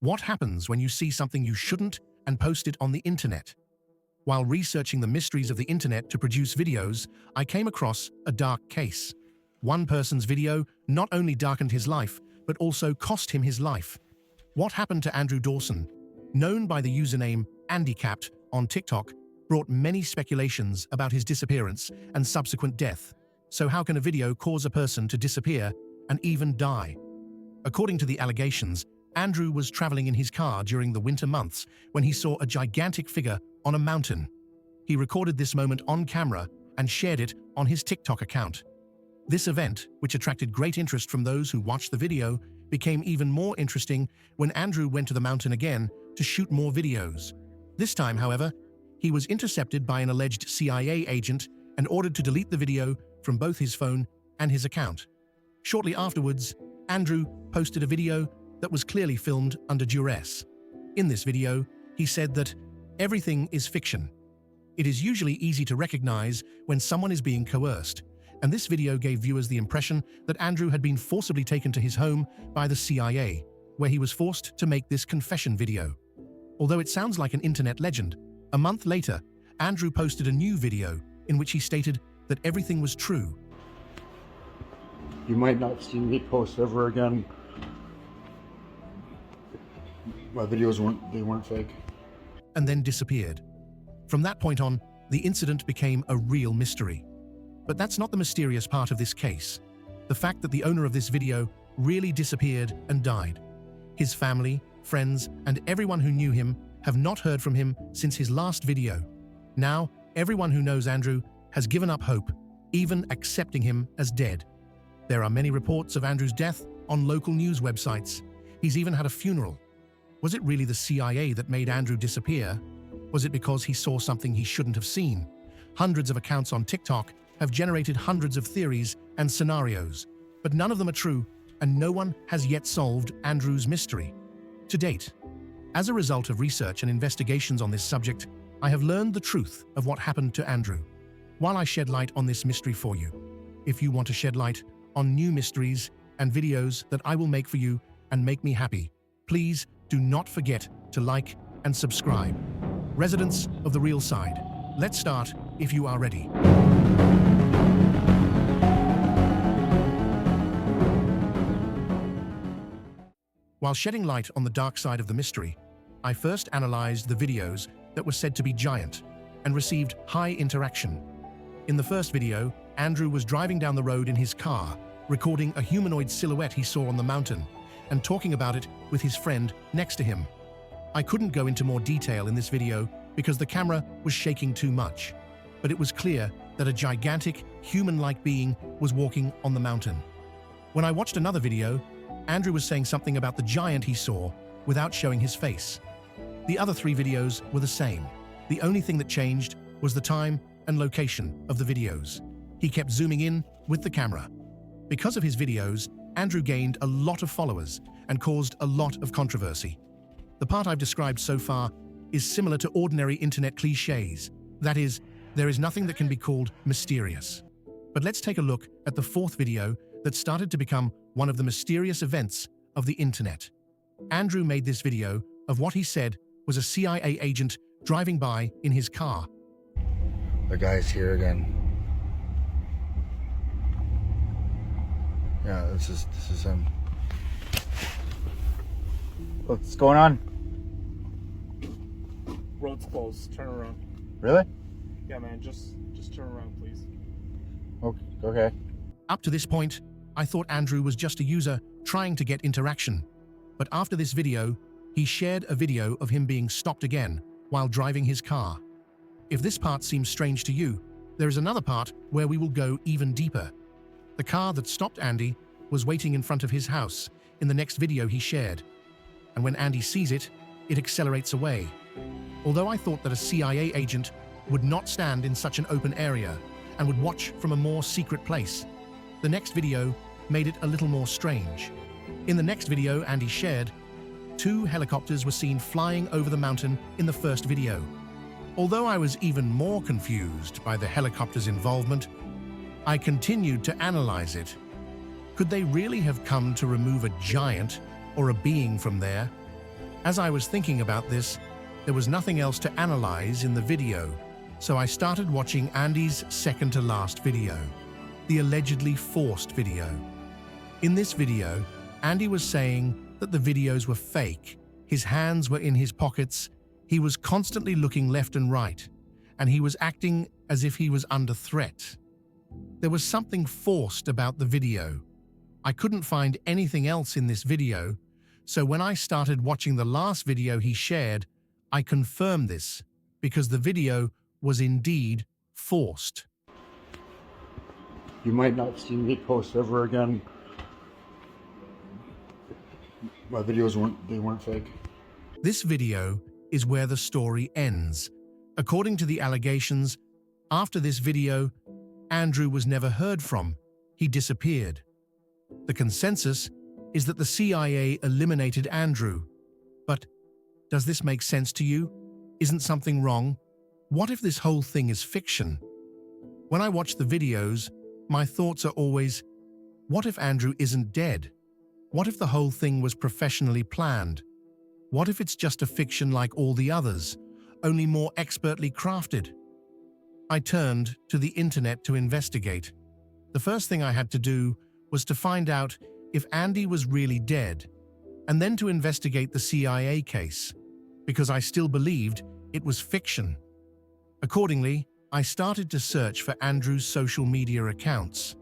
What happens when you see something you shouldn't and post it on the internet? While researching the mysteries of the internet to produce videos, I came across a dark case. One person's video not only darkened his life, but also cost him his life. What happened to Andrew Dawson, known by the username AndyCapped on TikTok, brought many speculations about his disappearance and subsequent death. So how can a video cause a person to disappear and even die? According to the allegations, Andrew was traveling in his car during the winter months when he saw a gigantic figure on a mountain. He recorded this moment on camera and shared it on his TikTok account. This event, which attracted great interest from those who watched the video, became even more interesting when Andrew went to the mountain again to shoot more videos. This time, however, he was intercepted by an alleged CIA agent and ordered to delete the video from both his phone and his account. Shortly afterwards, Andrew posted a video that was clearly filmed under duress. In this video, he said that everything is fiction. It is usually easy to recognize when someone is being coerced, and this video gave viewers the impression that Andrew had been forcibly taken to his home by the CIA, where he was forced to make this confession video. Although it sounds like an internet legend, a month later, Andrew posted a new video in which he stated that everything was true. You might not see me post ever again. My videos weren't fake. And then disappeared. From that point on, the incident became a real mystery. But that's not the mysterious part of this case. The fact that the owner of this video really disappeared and died. His family, friends, and everyone who knew him have not heard from him since his last video. Now, everyone who knows Andrew has given up hope, even accepting him as dead. There are many reports of Andrew's death on local news websites. He's even had a funeral. Was it really the CIA that made Andrew disappear? Was it because he saw something he shouldn't have seen? Hundreds of accounts on TikTok have generated hundreds of theories and scenarios, but none of them are true, and no one has yet solved Andrew's mystery. To date, as a result of research and investigations on this subject, I have learned the truth of what happened to Andrew. While I shed light on this mystery for you, if you want to shed light on new mysteries and videos that I will make for you and make me happy, please do not forget to like and subscribe. Residents of the real side, let's start if you are ready. While shedding light on the dark side of the mystery, I first analyzed the videos that were said to be giant and received high interaction. In the first video, Andrew was driving down the road in his car, recording a humanoid silhouette he saw on the mountain and talking about it with his friend next to him. I couldn't go into more detail in this video because the camera was shaking too much, but it was clear that a gigantic, human-like being was walking on the mountain. When I watched another video, Andrew was saying something about the giant he saw without showing his face. The other three videos were the same. The only thing that changed was the time and location of the videos. He kept zooming in with the camera. Because of his videos, Andrew gained a lot of followers and caused a lot of controversy. The part I've described so far is similar to ordinary internet cliches. That is, there is nothing that can be called mysterious. But let's take a look at the fourth video that started to become one of the mysterious events of the internet. Andrew made this video of what he said was a CIA agent driving by in his car. The guy's here again. Yeah, this is him. What's going on? Road's closed. Turn around. Really? Yeah, man. Just turn around, please. Okay. Up to this point, I thought Andrew was just a user trying to get interaction. But after this video, he shared a video of him being stopped again while driving his car. If this part seems strange to you, there is another part where we will go even deeper. The car that stopped Andy was waiting in front of his house in the next video he shared. And when Andy sees it, it accelerates away. Although I thought that a CIA agent would not stand in such an open area and would watch from a more secret place, the next video made it a little more strange. In the next video Andy shared, 2 helicopters were seen flying over the mountain in the first video. Although I was even more confused by the helicopter's involvement, I continued to analyze it. Could they really have come to remove a giant or a being from there? As I was thinking about this, there was nothing else to analyze in the video, so I started watching Andy's second-to-last video, the allegedly forced video. In this video, Andy was saying that the videos were fake, his hands were in his pockets, he was constantly looking left and right, and he was acting as if he was under threat. There was something forced about the video. I couldn't find anything else in this video, so when I started watching the last video he shared, I confirmed this because the video was indeed forced. You might not see me post ever again. My videos weren't fake. This video is where the story ends. According to the allegations, after this video, Andrew was never heard from. He disappeared. The consensus is that the CIA eliminated Andrew. But does this make sense to you? Isn't something wrong? What if this whole thing is fiction? When I watch the videos, my thoughts are always, what if Andrew isn't dead? What if the whole thing was professionally planned? What if it's just a fiction like all the others, only more expertly crafted? I turned to the internet to investigate. The first thing I had to do was to find out if Andy was really dead, and then to investigate the CIA case, because I still believed it was fiction. Accordingly, I started to search for Andrew's social media accounts.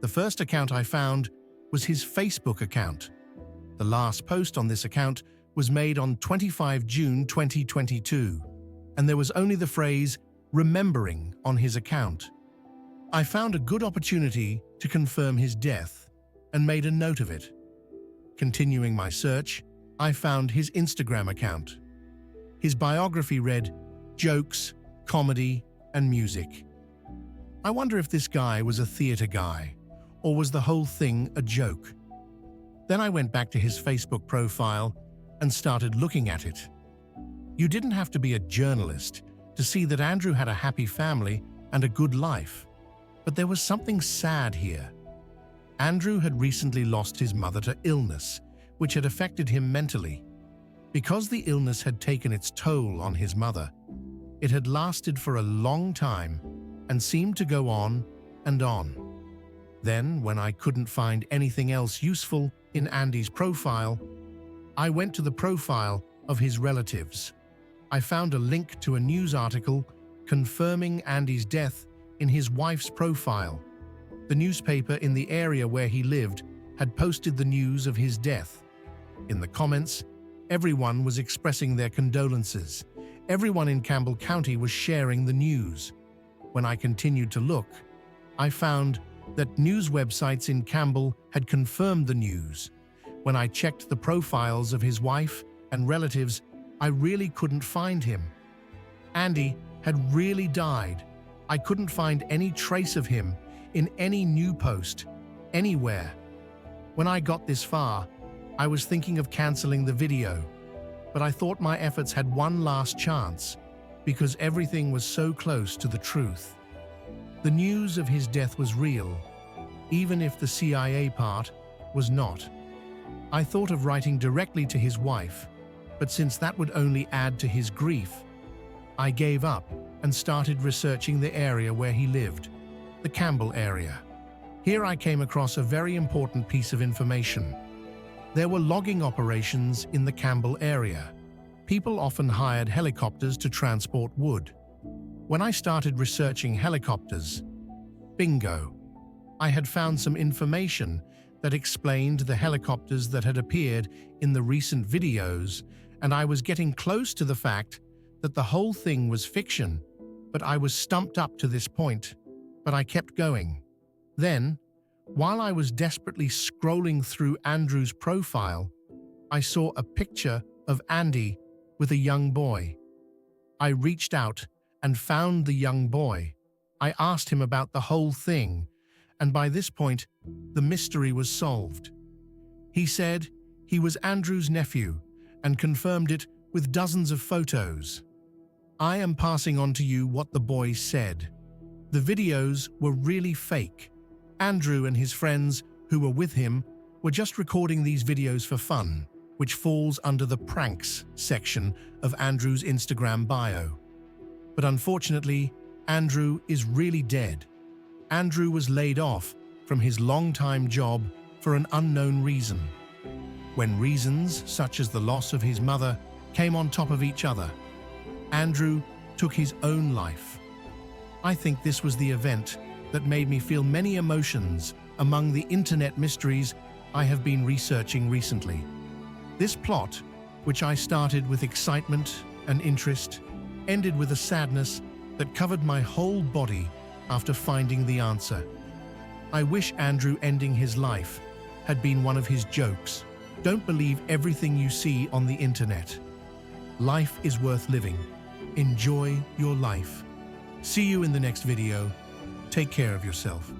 The first account I found was his Facebook account. The last post on this account was made on 25 June 2022, and there was only the phrase "remembering" on his account. I found a good opportunity to confirm his death and made a note of it. Continuing my search, I found his Instagram account. His biography read, "Jokes, comedy, and music." I wonder if this guy was a theater guy, or was the whole thing a joke? Then I went back to his Facebook profile and started looking at it. You didn't have to be a journalist to see that Andrew had a happy family and a good life. But there was something sad here. Andrew had recently lost his mother to illness, which had affected him mentally. Because the illness had taken its toll on his mother, it had lasted for a long time and seemed to go on and on. Then, when I couldn't find anything else useful in Andy's profile, I went to the profile of his relatives. I found a link to a news article confirming Andy's death in his wife's profile. The newspaper in the area where he lived had posted the news of his death. In the comments, everyone was expressing their condolences. Everyone in Campbell County was sharing the news. When I continued to look, I found that news websites in Campbell had confirmed the news. When I checked the profiles of his wife and relatives, I really couldn't find him. Andy had really died. I couldn't find any trace of him in any new post, anywhere. When I got this far, I was thinking of canceling the video, but I thought my efforts had one last chance because everything was so close to the truth. The news of his death was real, even if the CIA part was not. I thought of writing directly to his wife, but since that would only add to his grief, I gave up and started researching the area where he lived, the Campbell area. Here I came across a very important piece of information. There were logging operations in the Campbell area. People often hired helicopters to transport wood. When I started researching helicopters, bingo, I had found some information that explained the helicopters that had appeared in the recent videos, and I was getting close to the fact that the whole thing was fiction, but I was stumped up to this point. But I kept going. Then, while I was desperately scrolling through Andrew's profile, I saw a picture of Andy with a young boy. I reached out and found the young boy. I asked him about the whole thing, and by this point, the mystery was solved. He said he was Andrew's nephew and confirmed it with dozens of photos. I am passing on to you what the boy said. The videos were really fake. Andrew and his friends who were with him were just recording these videos for fun. which falls under the pranks section of Andrew's Instagram bio. But unfortunately, Andrew is really dead. Andrew was laid off from his long-time job for an unknown reason. When reasons such as the loss of his mother came on top of each other, Andrew took his own life. I think this was the event that made me feel many emotions among the internet mysteries I have been researching recently. This plot, which I started with excitement and interest, ended with a sadness that covered my whole body after finding the answer. I wish Andrew ending his life had been one of his jokes. Don't believe everything you see on the internet. Life is worth living. Enjoy your life. See you in the next video. Take care of yourself.